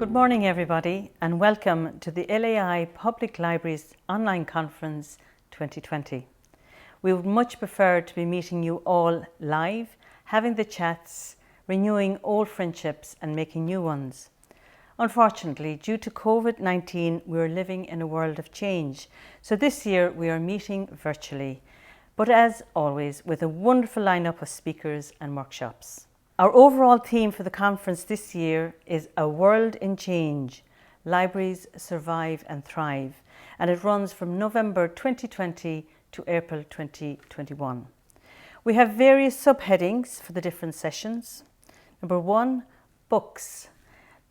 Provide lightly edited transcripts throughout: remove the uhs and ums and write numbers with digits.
Good morning, everybody, and welcome to the LAI Public Libraries Online Conference 2020. We would much prefer to be meeting you all live, having the chats, renewing old friendships and making new ones. Unfortunately, due to COVID-19, we are living in a world of change. So this year we are meeting virtually, but as always with a wonderful lineup of speakers and workshops. Our overall theme for the conference this year is A World in Change, Libraries Survive and Thrive, and it runs from November 2020 to April 2021. We have various subheadings for the different sessions. Number 1, books.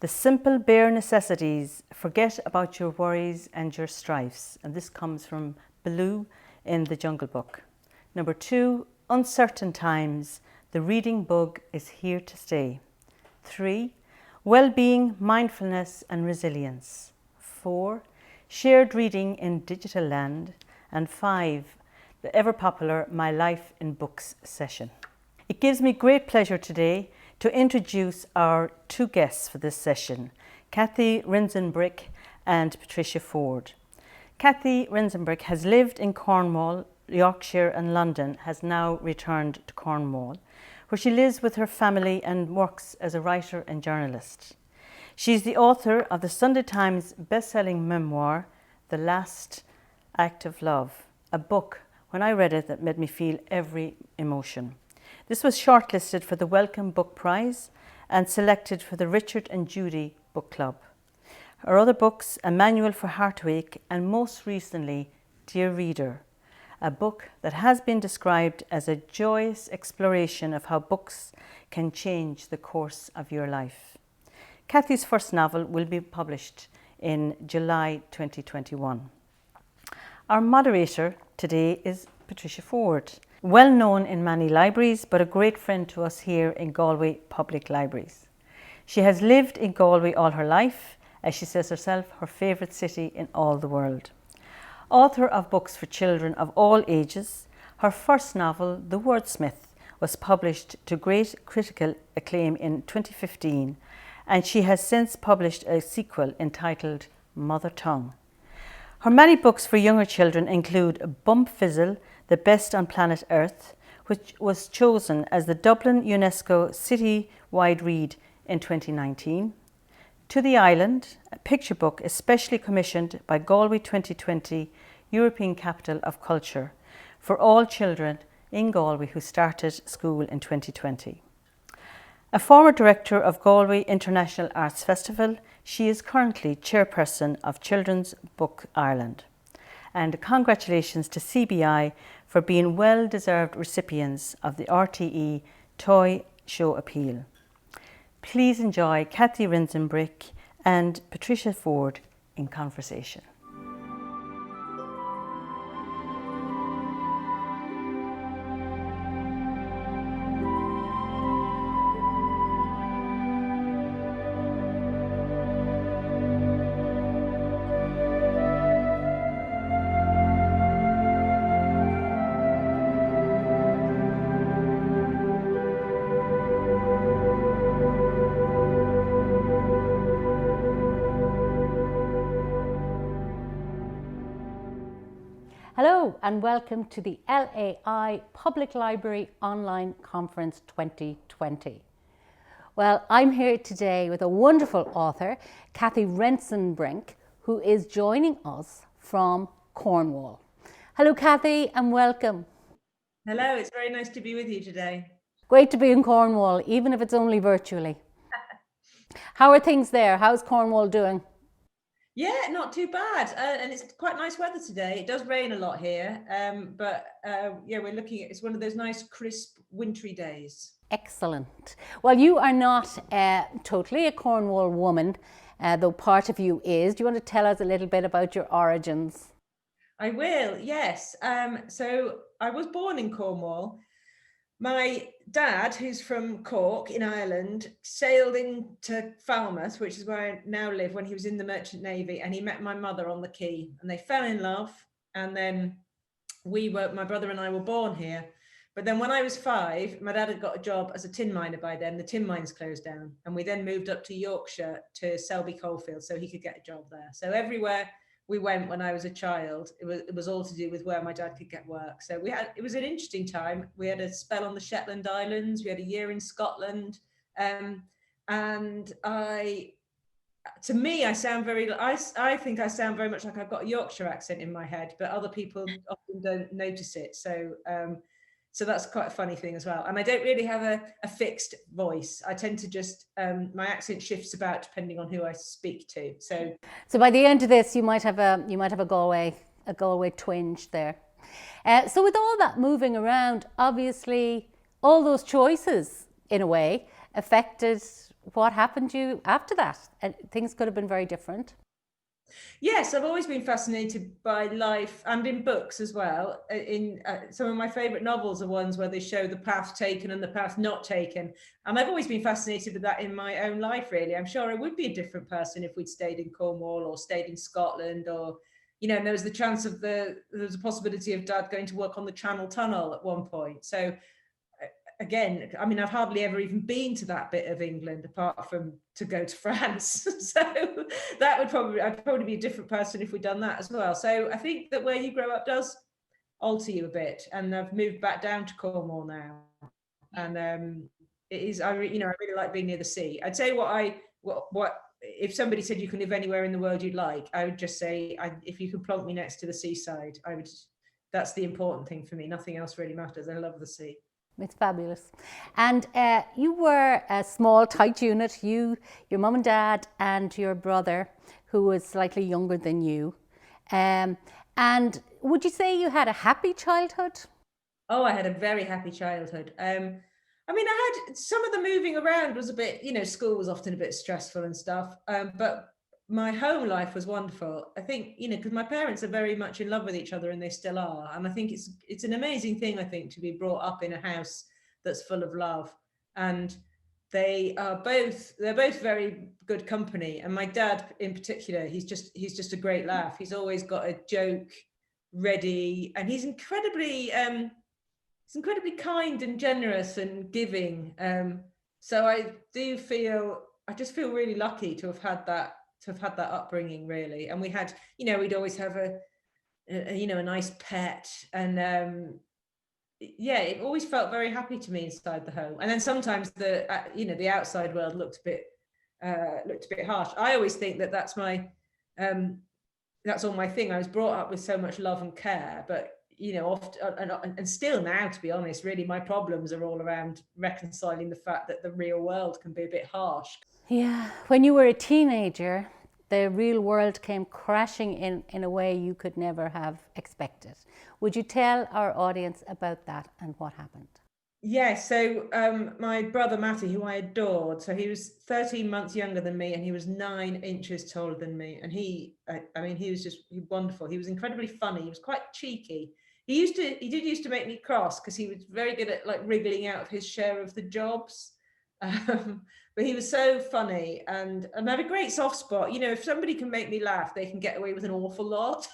The simple bare necessities, forget about your worries and your strifes. And this comes from Baloo in The Jungle Book. Number 2, uncertain times. The reading bug is here to stay. 3, well-being, mindfulness and resilience. 4, shared reading in digital land. And 5, the ever-popular My Life in Books session. It gives me great pleasure today to introduce our two guests for this session, Cathy Rentzenbrink and Patricia Forde. Cathy Rentzenbrink has lived in Cornwall, Yorkshire and London, has now returned to Cornwall, where she lives with her family and works as a writer and journalist. She's the author of the Sunday Times bestselling memoir, The Last Act of Love, a book, when I read it, that made me feel every emotion. This was shortlisted for the Wellcome Book Prize and selected for the Richard and Judy Book Club. Her other books, A Manual for Heartache and most recently, Dear Reader, a book that has been described as a joyous exploration of how books can change the course of your life. Cathy's first novel will be published in July 2021. Our moderator today is Patricia Forde, well known in many libraries, but a great friend to us here in Galway Public Libraries. She has lived in Galway all her life, as she says herself, her favourite city in all the world. Author of books for children of all ages, her first novel, The Wordsmith, was published to great critical acclaim in 2015, and she has since published a sequel entitled Mother Tongue. Her many books for younger children include Bump Fizzle, The Best on Planet Earth, which was chosen as the Dublin UNESCO City-wide Read in 2019, To the Island, a picture book especially commissioned by Galway 2020 European Capital of Culture for all children in Galway who started school in 2020. A former director of Galway International Arts Festival, she is currently chairperson of Children's Book Ireland. And congratulations to CBI for being well-deserved recipients of the RTE Toy Show Appeal. Please enjoy Cathy Rentzenbrink and Patricia Forde in conversation. Hello and welcome to the LAI Public Library Online Conference 2020. Well, I'm here today with a wonderful author, Cathy Rentzenbrink, who is joining us from Cornwall. Hello, Cathy, and welcome. Hello, it's very nice to be with you today. Great to be in Cornwall, even if it's only virtually. How are things there? How's Cornwall doing? Yeah, not too bad. And it's quite nice weather today. It does rain a lot here, but we're looking at, it's one of those nice, crisp, wintry days. Excellent. Well, you are not totally a Cornwall woman, though part of you is. Do you want to tell us a little bit about your origins? I will, yes. So I was born in Cornwall. My dad, who's from Cork in Ireland, sailed into Falmouth, which is where I now live, when he was in the Merchant Navy, and he met my mother on the quay and they fell in love. And then my brother and I were born here. But then when I was 5, my dad had got a job as a tin miner by then. The tin mines closed down, and we then moved up to Yorkshire to Selby Coalfield so he could get a job there. So everywhere we went when I was a child, it was all to do with where my dad could get work. So it was an interesting time. We had a spell on the Shetland Islands. We had a year in Scotland. And to me, I think I sound very much like I've got a Yorkshire accent in my head, but other people often don't notice it. So that's quite a funny thing as well. And I don't really have a fixed voice. I tend to just, my accent shifts about depending on who I speak to. So by the end of this, you might have a Galway twinge there. So with all that moving around, obviously all those choices in a way affected what happened to you after that. And things could have been very different. Yes, I've always been fascinated by life, and in books as well. In some of my favourite novels are ones where they show the path taken and the path not taken. And I've always been fascinated with that in my own life, really. I'm sure I would be a different person if we'd stayed in Cornwall or stayed in Scotland, or, and there was the chance of there was a possibility of Dad going to work on the Channel Tunnel at one point. So again, I mean, I've hardly ever even been to that bit of England apart from to go to France. So I'd probably be a different person if we'd done that as well. So I think that where you grow up does alter you a bit. And I've moved back down to Cornwall now. And it is, I really like being near the sea. I'd say what if somebody said you can live anywhere in the world you'd like, I would just say, if you could plonk me next to the seaside, that's the important thing for me. Nothing else really matters. I love the sea. It's fabulous. And you were a small, tight unit, your mum and dad and your brother, who was slightly younger than you. And would you say you had a happy childhood? Oh, I had a very happy childhood. I mean, I had some of the moving around was a bit, school was often a bit stressful and stuff. But my home life was wonderful. I think, because my parents are very much in love with each other, and they still are. And I think it's an amazing thing, I think, to be brought up in a house that's full of love. And they're both very good company. And my dad in particular, he's just a great laugh. He's always got a joke ready, and he's incredibly kind and generous and giving. So I just feel really lucky to have had that upbringing, really. And we had, we'd always have a nice pet, and it always felt very happy to me inside the home. And then sometimes the outside world looked a bit harsh. I always think that's all my thing. I was brought up with so much love and care, but often, and still now, to be honest, really my problems are all around reconciling the fact that the real world can be a bit harsh. Yeah, when you were a teenager, the real world came crashing in a way you could never have expected. Would you tell our audience about that and what happened? Yeah, so my brother Matty, who I adored, so he was 13 months younger than me, and he was 9 inches taller than me. And he was just wonderful. He was incredibly funny. He was quite cheeky. He did used to make me cross because he was very good at like wriggling out of his share of the jobs. But he was so funny, and I had a great soft spot. If somebody can make me laugh, they can get away with an awful lot.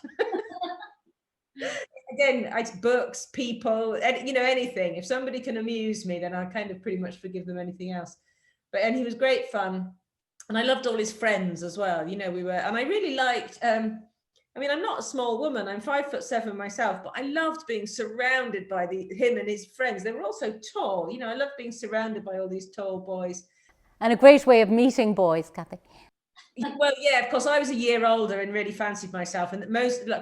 Again, it's books, people, anything. If somebody can amuse me, then I kind of pretty much forgive them anything else. And he was great fun, and I loved all his friends as well. And I really liked. I'm not a small woman. I'm 5'7" myself, but I loved being surrounded by him and his friends. They were all so tall. I loved being surrounded by all these tall boys. And a great way of meeting boys, Cathy. Well, yeah, of course, I was a year older and really fancied myself, and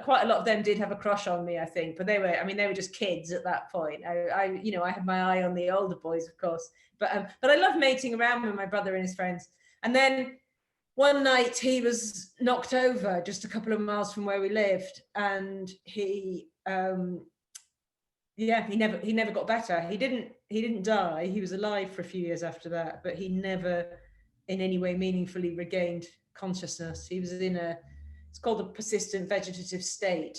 quite a lot of them did have a crush on me, I think. But they were just kids at that point. I had my eye on the older boys, of course. But I loved mating around with my brother and his friends. And then one night he was knocked over just a couple of miles from where we lived, and he never got better. He didn't die. He was alive for a few years after that, but he never in any way meaningfully regained consciousness. He was it's called a persistent vegetative state.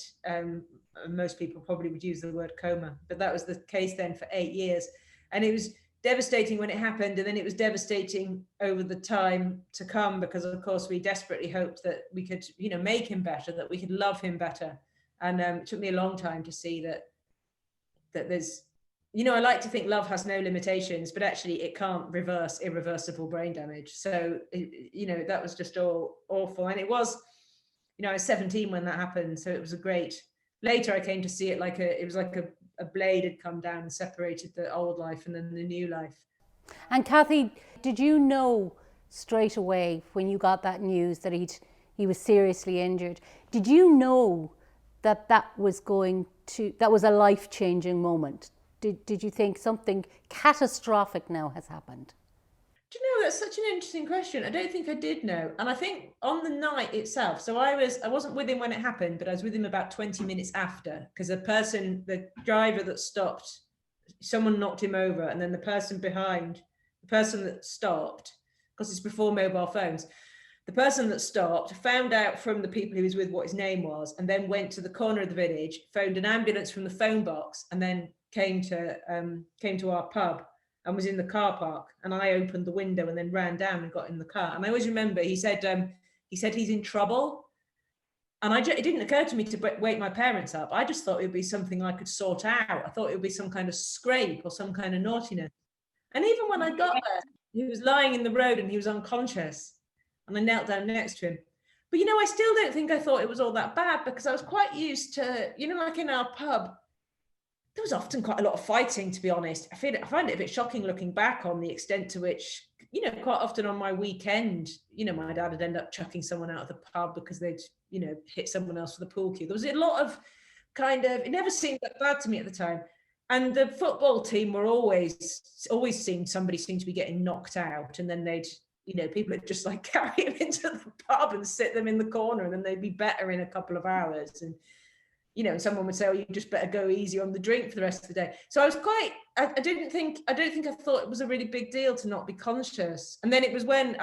Most people probably would use the word coma, but that was the case then for 8 years. And it was devastating when it happened, and then it was devastating over the time to come, because of course we desperately hoped that we could make him better, that we could love him better. And it took me a long time to see that there's I like to think love has no limitations, but actually it can't reverse irreversible brain damage. So, that was just all awful. And it was, I was 17 when that happened. So it was later I came to see it it was like a blade had come down and separated the old life and then the new life. And Cathy, did you know straight away when you got that news that he was seriously injured? Did you know that was a life-changing moment? Did you think something catastrophic now has happened? Do you know, that's such an interesting question. I don't think I did know. And I think on the night itself, so I wasn't with him when it happened, but I was with him about 20 minutes after, because the driver that stopped, someone knocked him over, and then the person that stopped, because it's before mobile phones, the person that stopped found out from the people he was with what his name was, and then went to the corner of the village, phoned an ambulance from the phone box, and then came to our pub and was in the car park. And I opened the window and then ran down and got in the car. And I always remember he said he's in trouble. And it didn't occur to me to wake my parents up. I just thought it would be something I could sort out. I thought it would be some kind of scrape or some kind of naughtiness. And even when I got there, he was lying in the road and he was unconscious. And I knelt down next to him. But, I still don't think I thought it was all that bad, because I was quite used to, like in our pub, there was often quite a lot of fighting, to be honest. I find it a bit shocking looking back on the extent to which, quite often on my weekend, my dad would end up chucking someone out of the pub because they'd, hit someone else with a pool cue. There was a lot of it never seemed that bad to me at the time. And the football team were always somebody seemed to be getting knocked out, and then they'd, people would just like carry them into the pub and sit them in the corner, and then they'd be better in a couple of hours. And and someone would say, "Oh, you just better go easy on the drink for the rest of the day." So I was I don't think I thought it was a really big deal to not be conscious. And then it was when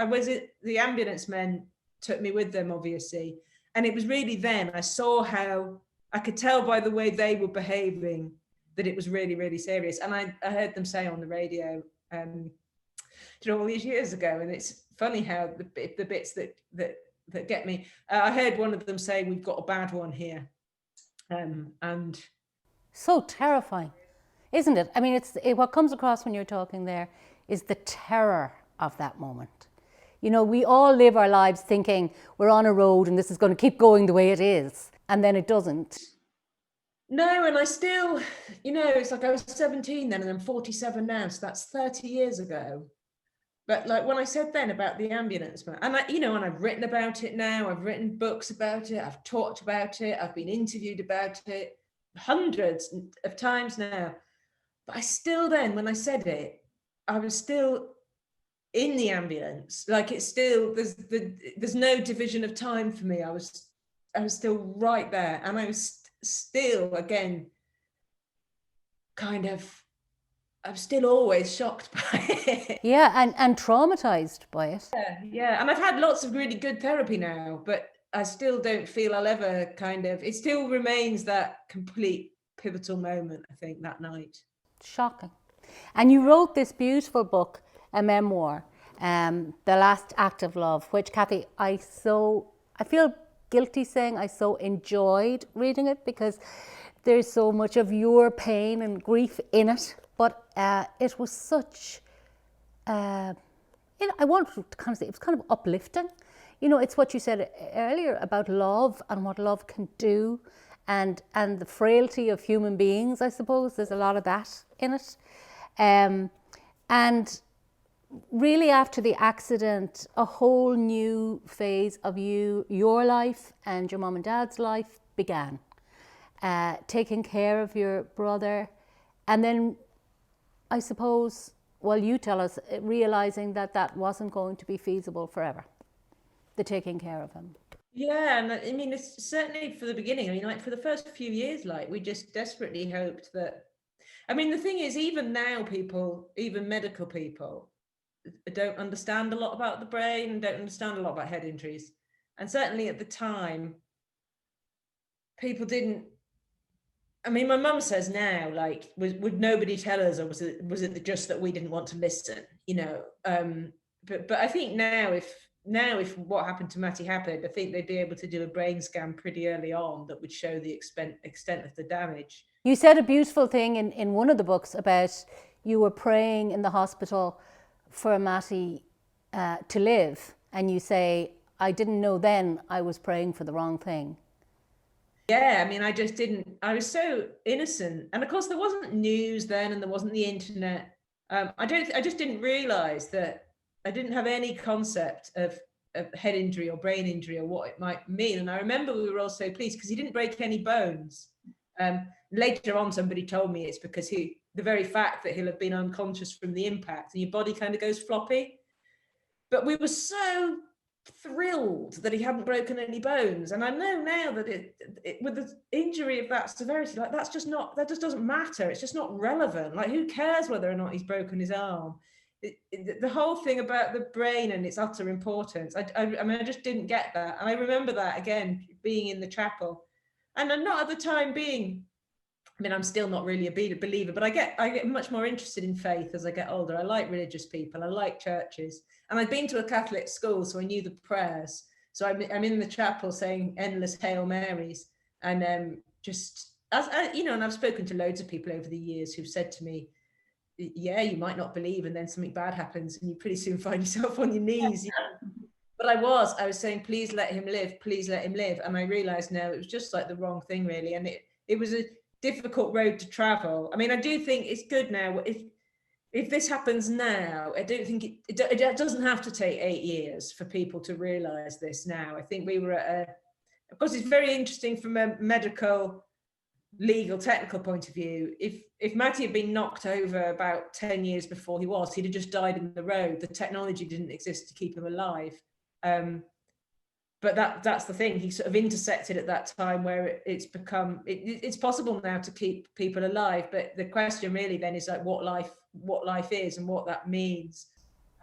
the ambulance men took me with them, obviously. And it was really then I saw how I could tell by the way they were behaving that it was really, really serious. And I heard them say on the radio, all these years ago, and it's funny how the bits that get me, I heard one of them say, "We've got a bad one here." And so terrifying, isn't it? I mean, what comes across when you're talking there is the terror of that moment. We all live our lives thinking we're on a road and this is going to keep going the way it is, and then it doesn't. No, and I still, it's like I was 17 then and I'm 47 now, so that's 30 years ago. But like when I said then about the ambulance man, and and I've written about it now, I've written books about it, I've talked about it, I've been interviewed about it hundreds of times now. But I still then, when I said it, I was still in the ambulance. Like it's still, there's no division of time for me. I was still right there. And I was still, again, I'm still always shocked by it. Yeah, and traumatized by it. Yeah. And I've had lots of really good therapy now, but I still don't feel I'll ever it still remains that complete pivotal moment, I think, that night. Shocking. And you wrote this beautiful book, a memoir, The Last Act of Love, which, Cathy, I feel guilty saying I so enjoyed reading it, because there's so much of your pain and grief in it. But it was such, I want to kind of say, it was kind of uplifting. It's what you said earlier about love and what love can do, and the frailty of human beings, I suppose. There's a lot of that in it. And really after the accident, a whole new phase of your life and your mum and dad's life began. Taking care of your brother, and then I suppose, well, you tell us, realizing that wasn't going to be feasible forever, the taking care of him. Yeah, and I mean, it's certainly for the beginning. I mean, like for the first few years, like we just desperately hoped that. I mean, the thing is, even now, even medical people, don't understand a lot about the brain, don't understand a lot about head injuries, and certainly at the time, people didn't. I mean, my mum says now, like, would nobody tell us, or was it just that we didn't want to listen? But I think now, now, if what happened to Matty happened, I think they'd be able to do a brain scan pretty early on that would show the extent of the damage. You said a beautiful thing in one of the books about you were praying in the hospital for Matty to live, and you say, I didn't know then I was praying for the wrong thing. Yeah, I mean, I just didn't, I was so innocent. And of course, there wasn't news then, and there wasn't the internet. I just didn't realize that I didn't have any concept of head injury or brain injury or what it might mean. And I remember we were all so pleased because he didn't break any bones. Later on, somebody told me it's because the very fact that he'll have been unconscious from the impact and your body kind of goes floppy. But we were so thrilled that he hadn't broken any bones. And I know now that it with the injury of that severity, like that just doesn't matter. It's just not relevant. Like, who cares whether or not he's broken his arm? The whole thing about the brain and its utter importance, I mean, I just didn't get that. And I remember that, again, being in the chapel. And I'm not at the time being, I mean, I'm still not really a believer, but I get much more interested in faith as I get older. I like religious people. I like churches. And I'd been to a Catholic school, so I knew the prayers. So I'm in the chapel saying endless Hail Marys. And just, as you know, and I've spoken to loads of people over the years who've said to me, yeah, you might not believe, and then something bad happens and you pretty soon find yourself on your knees. You know? But I was saying, please let him live, please let him live. And I realized now it was just like the wrong thing, really. And it was a difficult road to travel. I mean, I do think it's good now. If this happens now, I don't think it doesn't have to take 8 years for people to realize this now. I think we were at of course, it's very interesting from a medical, legal, technical point of view. If Matty had been knocked over about 10 years before he'd have just died in the road. The technology didn't exist to keep him alive. But that's the thing. He sort of intersected at that time where it's possible now to keep people alive. But the question really then is like what life is and what that means.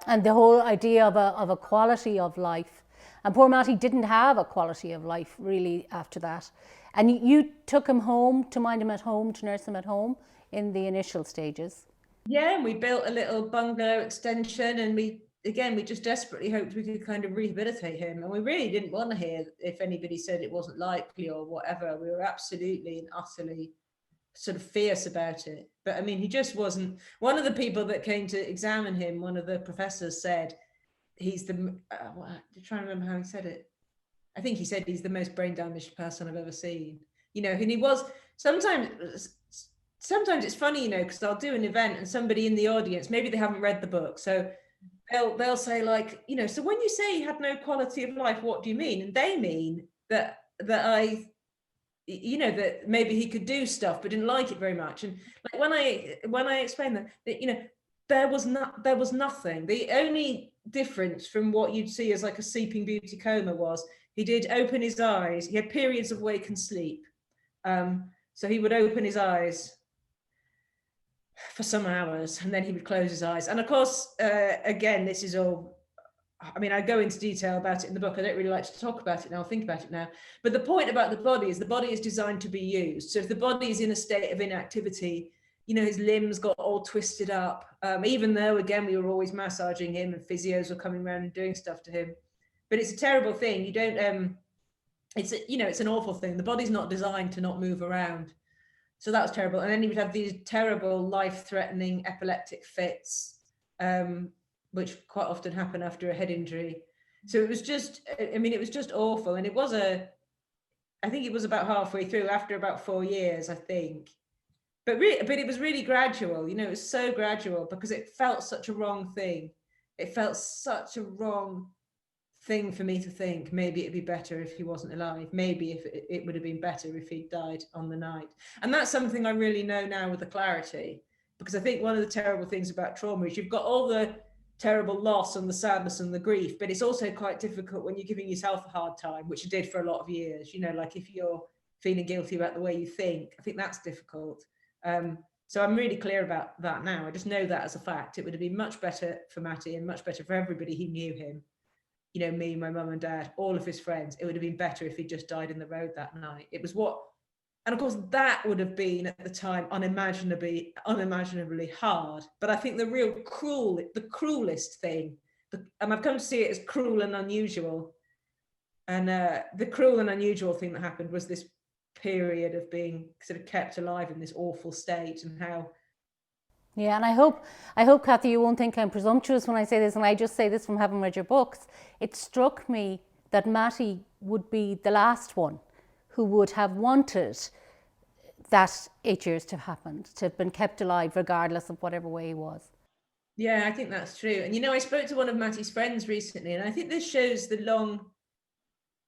And the whole idea of a quality of life. And poor Matty didn't have a quality of life really after that. And you took him home to mind him at home, to nurse him at home in the initial stages. Yeah, and we built a little bungalow extension, and we just desperately hoped we could kind of rehabilitate him. And we really didn't want to hear if anybody said it wasn't likely or whatever. We were absolutely and utterly sort of fierce about it. But I mean, he just wasn't. One of the people that came to examine him, one of the professors said, he's the, I'm trying to remember how he said it. I think he said he's the most brain damaged person I've ever seen. You know, and he was, sometimes it's funny, you know, because I'll do an event and somebody in the audience, maybe they haven't read the book. So they'll say like, you know, so when you say he had no quality of life, what do you mean? And they mean that you know, that maybe he could do stuff but didn't like it very much. And like when I explained that, you know, there was nothing. The only difference from what you'd see as like a sleeping beauty coma was he did open his eyes. He had periods of wake and sleep. So he would open his eyes for some hours and then he would close his eyes. And of course, again, this is all, I mean, I go into detail about it in the book. I don't really like to talk about it now, think about it now. But the point about the body is designed to be used. So if the body is in a state of inactivity, you know, his limbs got all twisted up, even though, again, we were always massaging him and physios were coming around and doing stuff to him. But it's a terrible thing. You don't, it's an awful thing. The body's not designed to not move around. So that was terrible. And then he would have these terrible life-threatening epileptic fits, which quite often happen after a head injury. So it was just, it was just awful. And I think it was about halfway through, after about 4 years, I think. But it was really gradual, you know, it was so gradual because it felt such a wrong thing. It felt such a wrong thing for me to think maybe it'd be better if he wasn't alive. Maybe if it would have been better if he died on the night. And that's something I really know now with the clarity, because I think one of the terrible things about trauma is you've got all the terrible loss and the sadness and the grief, but it's also quite difficult when you're giving yourself a hard time, which I did for a lot of years, you know, like if you're feeling guilty about the way you think, I think that's difficult. So I'm really clear about that now. I just know that as a fact. It would have been much better for Matty and much better for everybody who knew him. You know, me, my mum and dad, all of his friends. It would have been better if he just died in the road that night. It was and of course that would have been at the time unimaginably hard. But I think the cruelest thing and I've come to see it as cruel and unusual. And the cruel and unusual thing that happened was this period of being sort of kept alive in this awful state, and how. Yeah, and I hope, Cathy, you won't think I'm presumptuous when I say this, and I just say this from having read your books. It struck me that Matty would be the last one who would have wanted that 8 years to have happened, to have been kept alive regardless of whatever way he was. Yeah, I think that's true. And, I spoke to one of Matty's friends recently, and I think this shows the long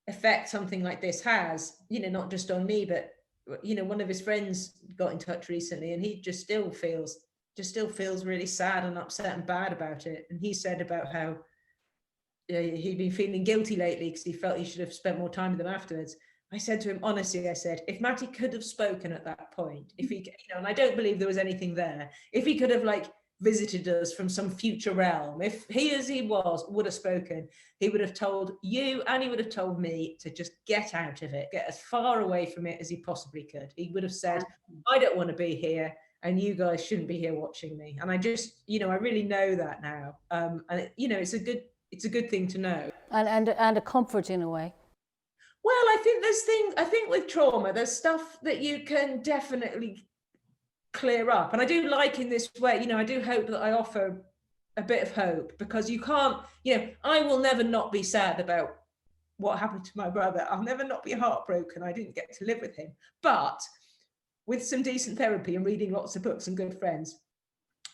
effect something like this has, not just on me, but, one of his friends got in touch recently, and he just still feels really sad and upset and bad about it. And he said about how he'd been feeling guilty lately because he felt he should have spent more time with them afterwards. I said to him, honestly, I said, if Matty could have spoken at that point, if he, and I don't believe there was anything there, if he could have visited us from some future realm, if he, as he was, would have spoken, he would have told you and he would have told me to just get out of it, get as far away from it as he possibly could. He would have said, I don't want to be here, and you guys shouldn't be here watching me. And I just, I really know that now. And it's a good thing to know. And a comfort in a way. Well, I think with trauma, there's stuff that you can definitely clear up. And I do like in this way, I do hope that I offer a bit of hope, because you can't, I will never not be sad about what happened to my brother. I'll never not be heartbroken I didn't get to live with him. But with some decent therapy and reading lots of books and good friends,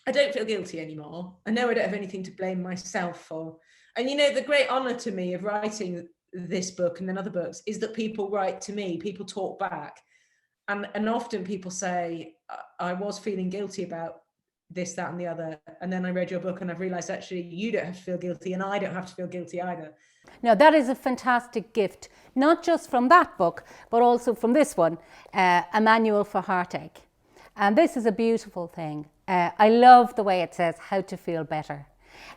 I don't feel guilty anymore. I know I don't have anything to blame myself for. And, the great honor to me of writing this book and then other books is that people write to me, people talk back. And often people say, I was feeling guilty about this, that, and the other. And then I read your book and I've realized actually you don't have to feel guilty and I don't have to feel guilty either. Now, that is a fantastic gift, not just from that book, but also from this one, A Manual for Heartache. And this is a beautiful thing. I love the way it says how to feel better.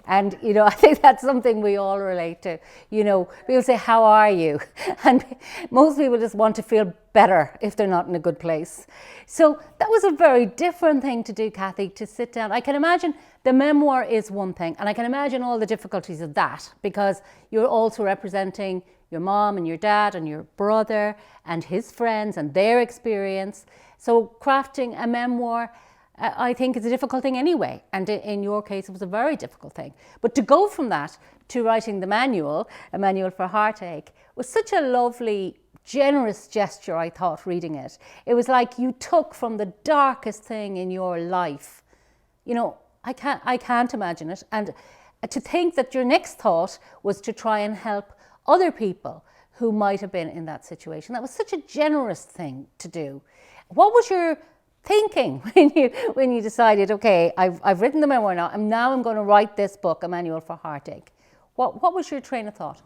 And, I think that's something we all relate to. People say, how are you? And most people just want to feel better if they're not in a good place. So that was a very different thing to do, Cathy, to sit down. I can imagine the memoir is one thing, and I can imagine all the difficulties of that, because you're also representing your mom and your dad and your brother and his friends and their experience. So crafting a memoir, I think it's a difficult thing anyway. And in your case, it was a very difficult thing. But to go from that to writing the manual, A Manual for Heartache, was such a lovely, generous gesture, I thought, reading it. It was like you took from the darkest thing in your life. I can't imagine it. And to think that your next thought was to try and help other people who might have been in that situation. That was such a generous thing to do. What was your thinking when you decided, okay, I've written the memoir now, and now I'm going to write this book, A Manual for Heartache? What was your train of thought?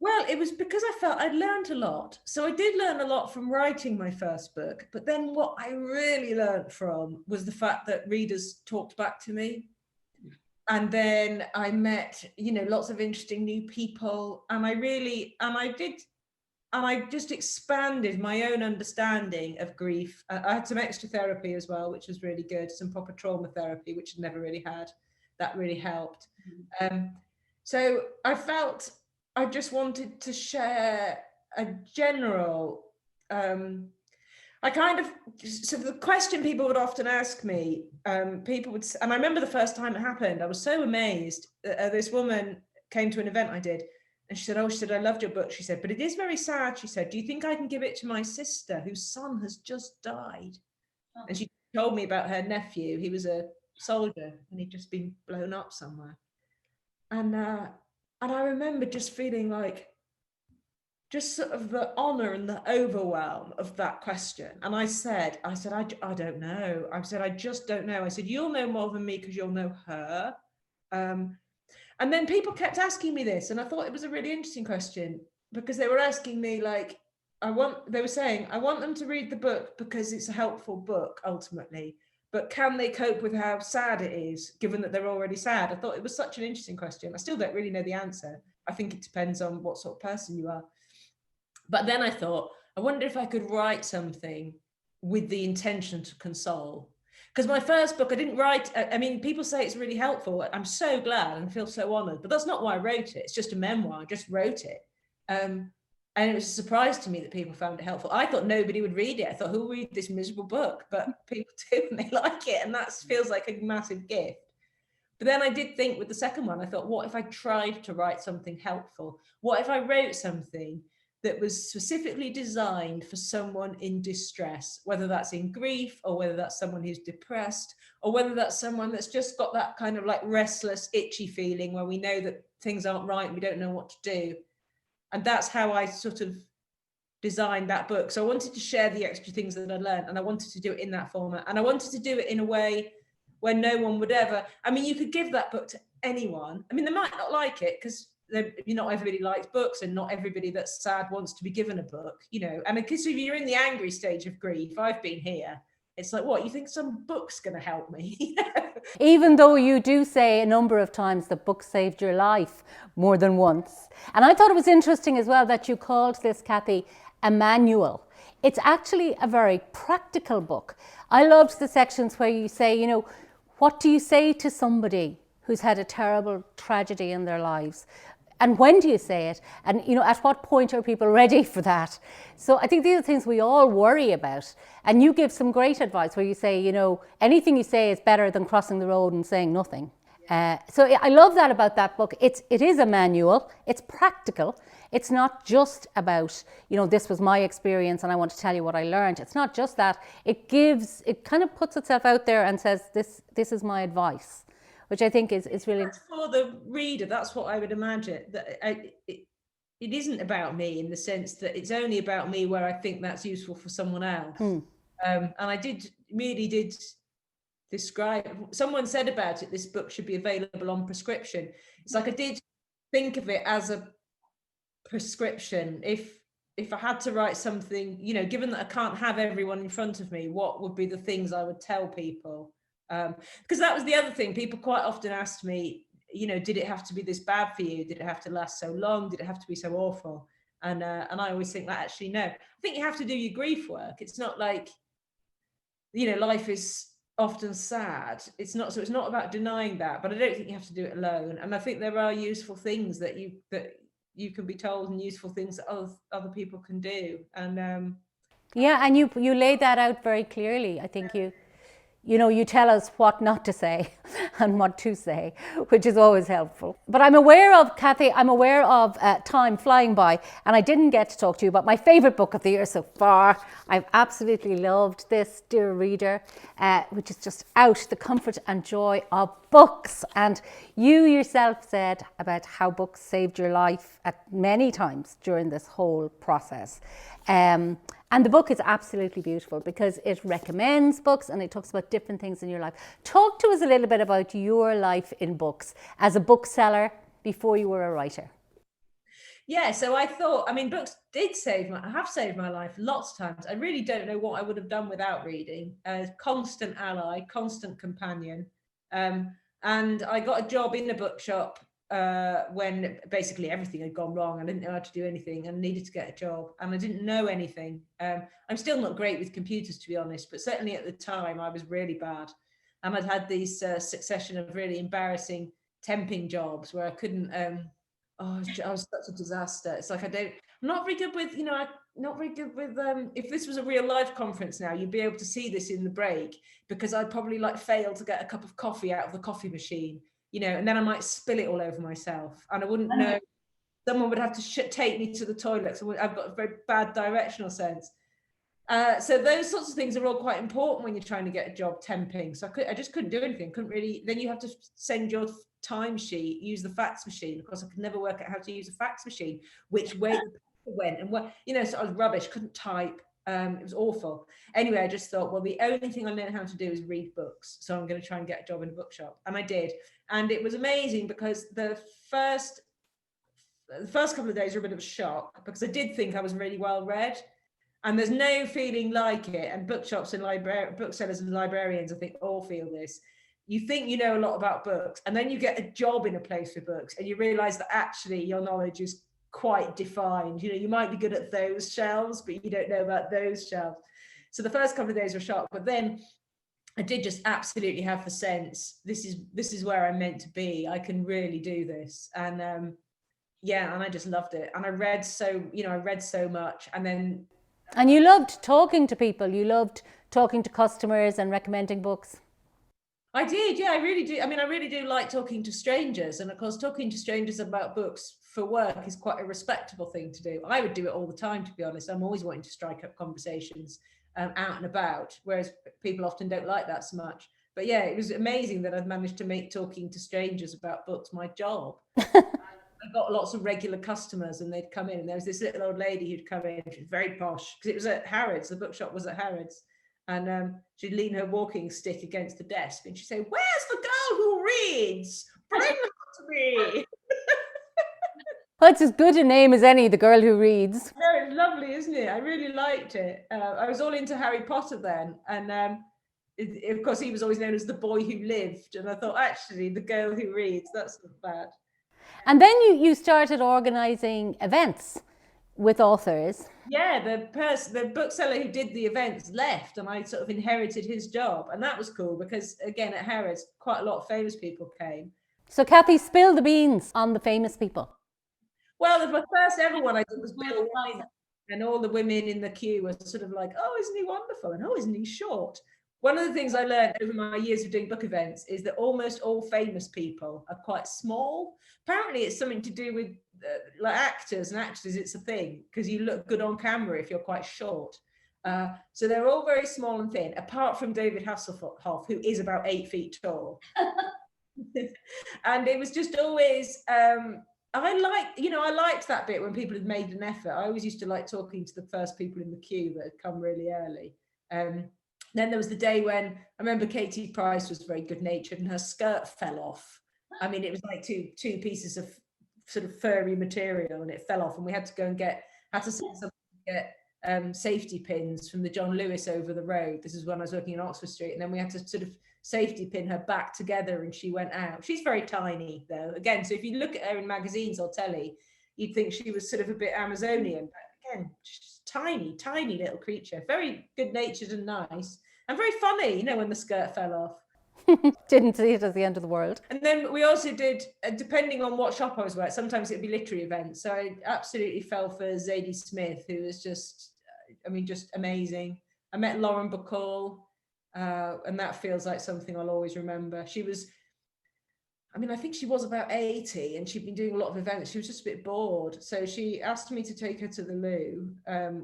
Well, it was because I felt I'd learned a lot. So I did learn a lot from writing my first book, but then what I really learned from was the fact that readers talked back to me. And then I met, lots of interesting new people, and I just expanded my own understanding of grief. I had some extra therapy as well, which was really good, some proper trauma therapy, which I'd never really had. That really helped. So I felt I just wanted to share a general, so the question people would often ask me, and I remember the first time it happened, I was so amazed. This woman came to an event I did, and she said, I loved your book. She said, but it is very sad. She said, do you think I can give it to my sister whose son has just died? Oh. And she told me about her nephew. He was a soldier and he'd just been blown up somewhere. And I remember just feeling like, just sort of the honor and the overwhelm of that question. And I said, I don't know. I said, I just don't know. I said, you'll know more than me because you'll know her. And then people kept asking me this, and I thought it was a really interesting question, because they were asking me they were saying, I want them to read the book because it's a helpful book ultimately, but can they cope with how sad it is, given that they're already sad? I thought it was such an interesting question. I still don't really know the answer. I think it depends on what sort of person you are. But then I thought, I wonder if I could write something with the intention to console. Because my first book, I didn't write, I mean, people say it's really helpful. I'm so glad and feel so honored, but that's not why I wrote it. It's just a memoir. I just wrote it. And it was a surprise to me that people found it helpful. I thought nobody would read it. I thought, who'll read this miserable book? But people do, and they like it. And that feels like a massive gift. But then I did think with the second one, I thought, what if I tried to write something helpful? What if I wrote something that was specifically designed for someone in distress, whether that's in grief or whether that's someone who's depressed or whether that's someone that's just got that kind of like restless, itchy feeling where we know that things aren't right and we don't know what to do. And that's how I sort of designed that book. So I wanted to share the extra things that I learned, and I wanted to do it in that format. And I wanted to do it in a way where no one would ever, I mean, you could give that book to anyone. I mean, they might not like it because not everybody likes books, and not everybody that's sad wants to be given a book, you know. And because if you're in the angry stage of grief, I've been here. It's like, what, you think some book's going to help me? Even though you do say a number of times that books saved your life more than once. And I thought it was interesting as well that you called this, Cathy, a manual. It's actually a very practical book. I loved the sections where you say, you know, what do you say to somebody who's had a terrible tragedy in their lives? And when do you say it? And, you know, at what point are people ready for that? So I think these are things we all worry about. And you give some great advice where you say, you know, anything you say is better than crossing the road and saying nothing. So I love that about that book. It is a manual. It's practical. It's not just about, you know, this was my experience and I want to tell you what I learned. It's not just that. It kind of puts itself out there and says, this is my advice, which I think is really... That's for the reader. That's what I would imagine. That it isn't about me in the sense that it's only about me where I think that's useful for someone else. And I really did describe, someone said about it, this book should be available on prescription. It's like I did think of it as a prescription. If I had to write something, you know, given that I can't have everyone in front of me, what would be the things I would tell people? Because that was the other thing. People quite often asked me, you know, did it have to be this bad for you? Did it have to last so long? Did it have to be so awful? And I always think that actually, no. I think you have to do your grief work. It's not like, you know, life is often sad. It's not about denying that, but I don't think you have to do it alone. And I think there are useful things that you can be told, and useful things that other people can do. And yeah, and you lay that out very clearly. I think you know, you tell us what not to say and what to say, which is always helpful. But I'm aware of, Cathy, time flying by, and I didn't get to talk to you about my favourite book of the year so far. I've absolutely loved this, dear reader, which is just out, The Comfort and Joy of Books. And you yourself said about how books saved your life at many times during this whole process. And the book is absolutely beautiful because it recommends books and it talks about different things in your life. Talk to us a little bit about your life in books as a bookseller before you were a writer. Yeah, so I thought, I mean, books have saved my life lots of times. I really don't know what I would have done without reading. Constant ally, constant companion. And I got a job in a bookshop when basically everything had gone wrong. I didn't know how to do anything and needed to get a job, and I didn't know anything. I'm still not great with computers, to be honest, but certainly at the time I was really bad. And I'd had these succession of really embarrassing temping jobs where I couldn't, I was such a disaster. It's like, I'm not very good with, you know, not very good with, if this was a real live conference now, you'd be able to see this in the break, because I'd probably like fail to get a cup of coffee out of the coffee machine, you know, and then I might spill it all over myself and I wouldn't know. Someone would have to take me to the toilet. So I've got a very bad directional sense. So those sorts of things are all quite important when you're trying to get a job temping. So I just couldn't do anything. Couldn't really. Then you have to send your timesheet, use the fax machine. Of course, I could never work out how to use a fax machine, which way the paper went, and what, you know. So I was rubbish. Couldn't type. It was awful. Anyway, I just thought, well, the only thing I know how to do is read books. So I'm going to try and get a job in a bookshop, and I did. And it was amazing because the first couple of days were a bit of a shock, because I did think I was really well read. And there's no feeling like it. And bookshops and booksellers and librarians, I think, all feel this. You think you know a lot about books, and then you get a job in a place for books, and you realise that actually your knowledge is quite defined. You know, you might be good at those shelves, but you don't know about those shelves. So the first couple of days were a shock. But then I did just absolutely have the sense, this is where I'm meant to be. I can really do this. And yeah, and I just loved it. And I read so much. And you loved talking to people. You loved talking to customers and recommending books. I did, yeah, I really do. I mean, I really do like talking to strangers. And of course, talking to strangers about books for work is quite a respectable thing to do. I would do it all the time, to be honest. I'm always wanting to strike up conversations out and about, whereas people often don't like that so much. But yeah, it was amazing that I'd managed to make talking to strangers about books my job. I got lots of regular customers, and they'd come in, and there was this little old lady who'd come in. She was very posh because it was at Harrods. The bookshop was at Harrods. And she'd lean her walking stick against the desk and she'd say, "Where's the girl who reads? Bring her to me." That's as good a name as any, the girl who reads. No, it's lovely, isn't it? I really liked it. I was all into Harry Potter then. And of course, he was always known as the boy who lived. And I thought, actually, the girl who reads, that's not bad. And then you started organising events with authors. Yeah, the bookseller who did the events left, and I sort of inherited his job. And that was cool because, again, at Harrods, quite a lot of famous people came. So Cathy, spill the beans on the famous people. Well, the first ever one I did was Bill Wine, and all the women in the queue were sort of like, "Oh, isn't he wonderful?" And "Oh, isn't he short?" One of the things I learned over my years of doing book events is that almost all famous people are quite small. Apparently, it's something to do with like actors and actresses. It's a thing because you look good on camera if you're quite short. So they're all very small and thin, apart from David Hasselhoff, who is about 8 feet tall. And it was just always, I liked that bit when people had made an effort. I always used to like talking to the first people in the queue that had come really early. Then there was the day when I remember Katie Price was very good natured and her skirt fell off. I mean, it was like two pieces of sort of furry material and it fell off, and we had to go and get safety pins from the John Lewis over the road. This is when I was working in Oxford Street, and then we had to sort of safety pin her back together, and she went out. She's very tiny though, again, so if you look at her in magazines or telly, you'd think she was sort of a bit Amazonian, but again, she's tiny little creature, very good natured and nice, and very funny, you know, when the skirt fell off. Didn't see it as the end of the world. And then we also did, depending on what shop I was at, sometimes it'd be literary events. So I absolutely fell for Zadie Smith, who was just amazing. I met Lauren Bacall, and that feels like something I'll always remember. She was, I think she was about 80 and she'd been doing a lot of events. She was just a bit bored. So she asked me to take her to the loo,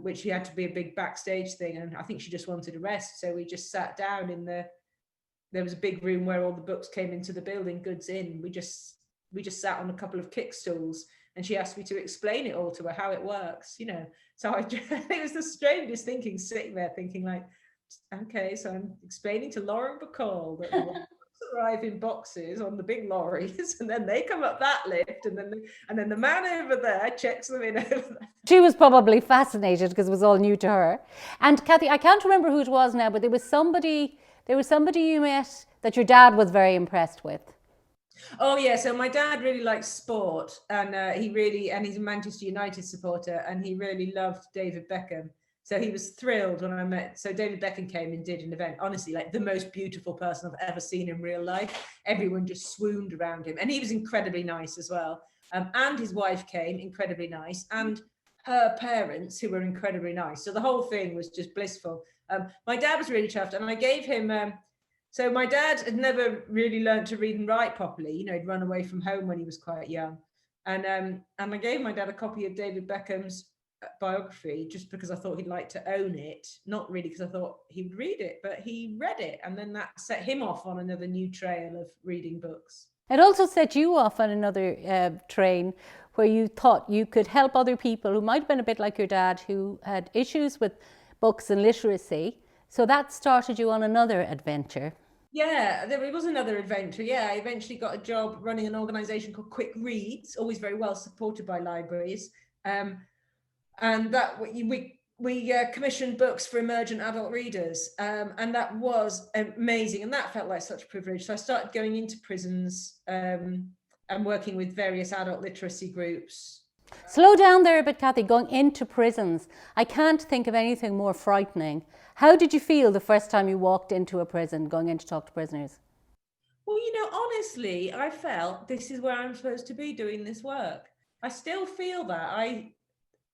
which had to be a big backstage thing. And I think she just wanted a rest. So we just sat down there was a big room where all the books came into the building, goods in. We just sat on a couple of kick stools, and she asked me to explain it all to her, how it works, you know. So it was the strangest thinking, sitting there thinking like, okay, so I'm explaining to Lauren Bacall that the books arrive in boxes on the big lorries, and then they come up that lift, and then the man over there checks them in over there. She was probably fascinated because it was all new to her. And Cathy, I can't remember who it was now, but there was somebody you met that your dad was very impressed with. Oh yeah, so my dad really likes sport, and he's a Manchester United supporter, and he really loved David Beckham. So he was thrilled when I met. So David Beckham came and did an event. Honestly, like the most beautiful person I've ever seen in real life. Everyone just swooned around him, and he was incredibly nice as well. And his wife came, incredibly nice, and her parents, who were incredibly nice. So the whole thing was just blissful. My dad was really chuffed, and I gave him. So my dad had never really learned to read and write properly. You know, he'd run away from home when he was quite young, and I gave my dad a copy of David Beckham's biography just because I thought he'd like to own it, not really because I thought he would read it, but he read it, and then that set him off on another new trail of reading books. It also set you off on another train where you thought you could help other people who might have been a bit like your dad, who had issues with books and literacy. So that started you on another adventure. Yeah, it was another adventure. Yeah, I eventually got a job running an organisation called Quick Reads, always very well supported by libraries. And that we commissioned books for emergent adult readers, and that was amazing, and that felt like such a privilege. So I started going into prisons and working with various adult literacy groups. Slow down there a bit, Cathy. Going into prisons, I can't think of anything more frightening. How did you feel the first time you walked into a prison, going in to talk to prisoners? Well, honestly, I felt this is where I'm supposed to be doing this work. I still feel that. I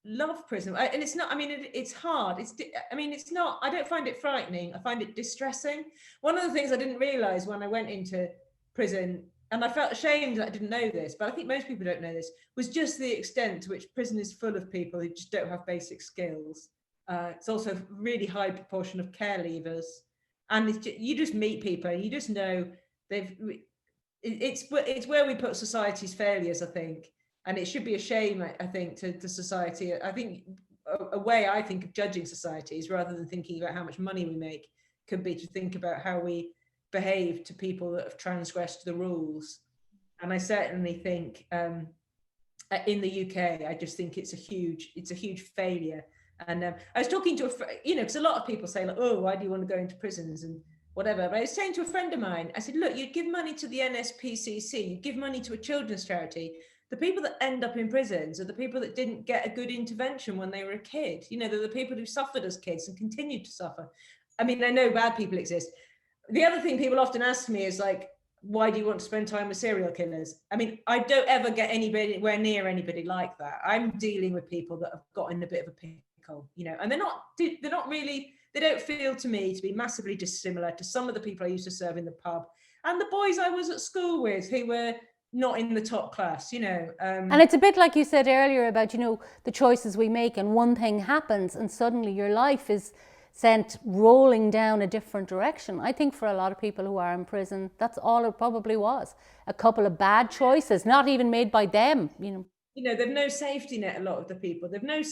love prison. And it's not, it's hard. It's not, I don't find it frightening. I find it distressing. One of the things I didn't realize when I went into prison, and I felt ashamed that I didn't know this, but I think most people don't know this, was just the extent to which prison is full of people who just don't have basic skills. It's also a really high proportion of care leavers. And you just meet people and you just know it's where we put society's failures, I think. And it should be a shame, I think, to society. I think a way I think of judging societies, rather than thinking about how much money we make, could be to think about how we behave to people that have transgressed the rules. And I certainly think in the UK, I just think it's a huge failure. And I was talking to because a lot of people say, like, oh, why do you want to go into prisons and whatever. But I was saying to a friend of mine, I said, look, you give money to the NSPCC, you give money to a children's charity. The people that end up in prisons are the people that didn't get a good intervention when they were a kid. They're the people who suffered as kids and continued to suffer. I know bad people exist. The other thing people often ask me is like, why do you want to spend time with serial killers? I don't ever get anywhere near anybody like that. I'm dealing with people that have got in a bit of a pickle, and they're not really, they don't feel to me to be massively dissimilar to some of the people I used to serve in the pub and the boys I was at school with who were not in the top class, And it's a bit like you said earlier about, the choices we make, and one thing happens and suddenly your life is sent rolling down a different direction. I think for a lot of people who are in prison, that's all it probably was. A couple of bad choices, not even made by them, they've no safety net, a lot of the people. They've no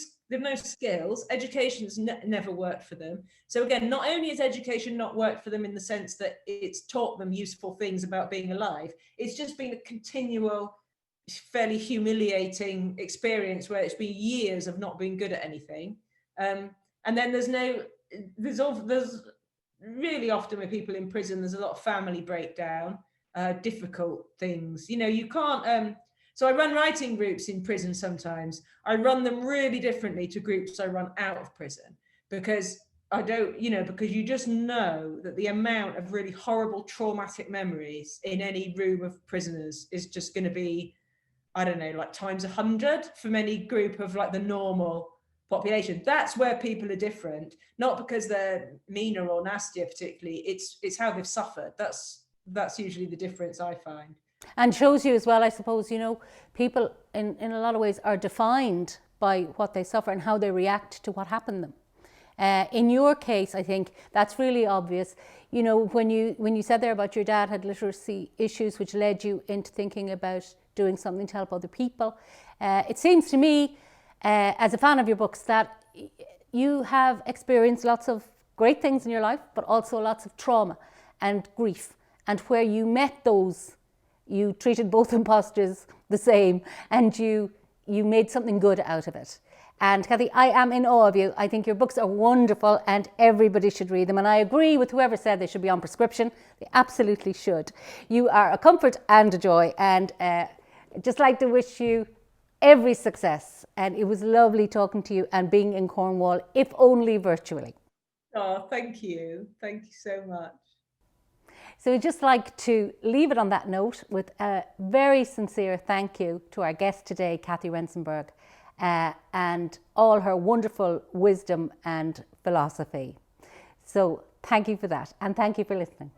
skills. Education's never worked for them. So again, not only has education not worked for them in the sense that it's taught them useful things about being alive, it's just been a continual, fairly humiliating experience where it's been years of not being good at anything. And then there's really often with people in prison, there's a lot of family breakdown, difficult things. You can't... So I run writing groups in prison sometimes. I run them really differently to groups I run out of prison, because because you just know that the amount of really horrible traumatic memories in any room of prisoners is just going to be, I don't know, like times 100 from any group of like the normal population. That's where people are different, not because they're meaner or nastier particularly. It's how they've suffered. That's usually the difference I find. And shows you as well, I suppose, people in a lot of ways are defined by what they suffer and how they react to what happened to them. In your case, I think that's really obvious. When you said there about your dad had literacy issues, which led you into thinking about doing something to help other people. It seems to me, as a fan of your books, that you have experienced lots of great things in your life, but also lots of trauma and grief. And where you met those, you treated both imposters the same, and you made something good out of it. And Cathy, I am in awe of you. I think your books are wonderful and everybody should read them. And I agree with whoever said they should be on prescription. They absolutely should. You are a comfort and a joy, and just like to wish you every success. And it was lovely talking to you and being in Cornwall, if only virtually. Oh, thank you. Thank you so much. So we'd just like to leave it on that note with a very sincere thank you to our guest today, Cathy Rentzenbrink, and all her wonderful wisdom and philosophy. So thank you for that, and thank you for listening.